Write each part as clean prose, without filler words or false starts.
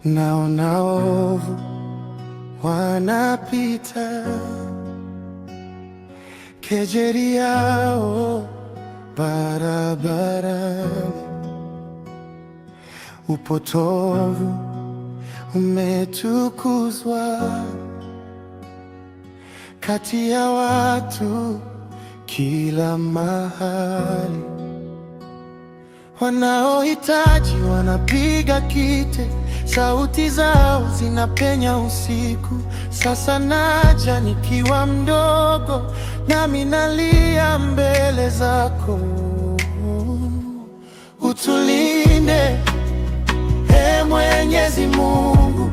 Naona ovu wanapita, kejeli yao barabarani, upotovu umetukuzwa kati ya watu kila mahali. Wanaohitaji wanapiga kite, sauti zao zinapenya usiku. Sasa naja nikiwa mdogo, nami nalia mbele zako. Utulinde, Mwenyezi Mungu,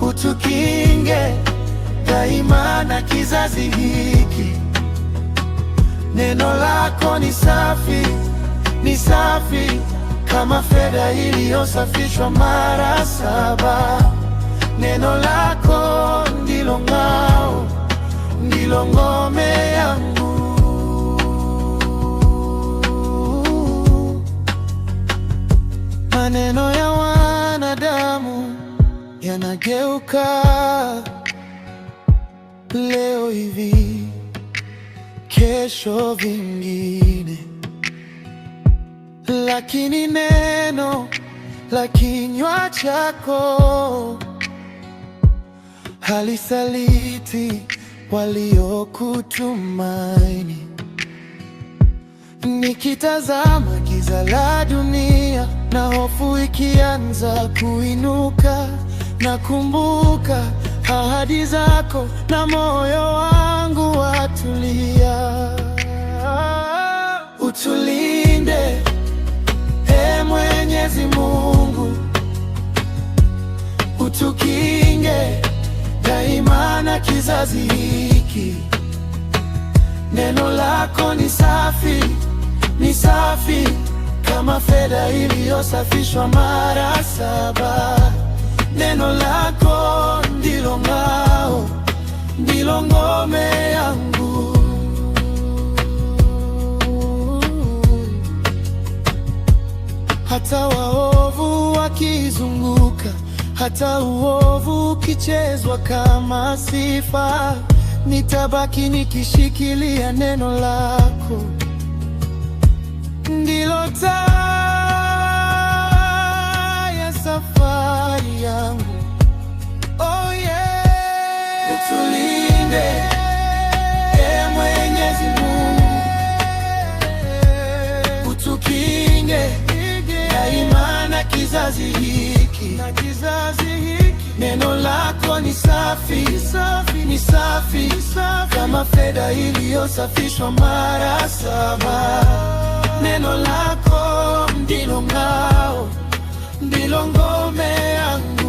utukinge daima na kizazi hiki. Neno lako ni safi, ni safi kama fedha iliyosafishwa mara 7. Neno lako ndilo ngao, ndilo ngome yangu. Maneno ya wanadamu yanageuka leo hivi, kesho vingine, lakini neno la kinywa chako halisaliti waliokutumaini. Nikitazama giza la dunia na hofu ikianza kuinuka, nakumbuka ahadi zako na moyo wangu watulia. Utulinde, Mwenyezi Mungu, utukinge daima na kizazi hiki. Neno lako ni safi, ni safi kama fedha iliyosafishwa mara 7. Neno lako ndilo ngao, ndilo ngome yangu. Hata waovu wakizunguka, hata uovu ukichezwa kama sifa, nitabaki nikishikilia neno lako. Ndilo taa ya safari yangu. Oh yeah. Utulinde, Mwenyezi Mungu, utukinge daima na kizazi hiki. Neno lako ni safi, ni safi kama fedha iliyosafishwa mara 7. Neno lako ndilo ngao, ndilo ngome yangu.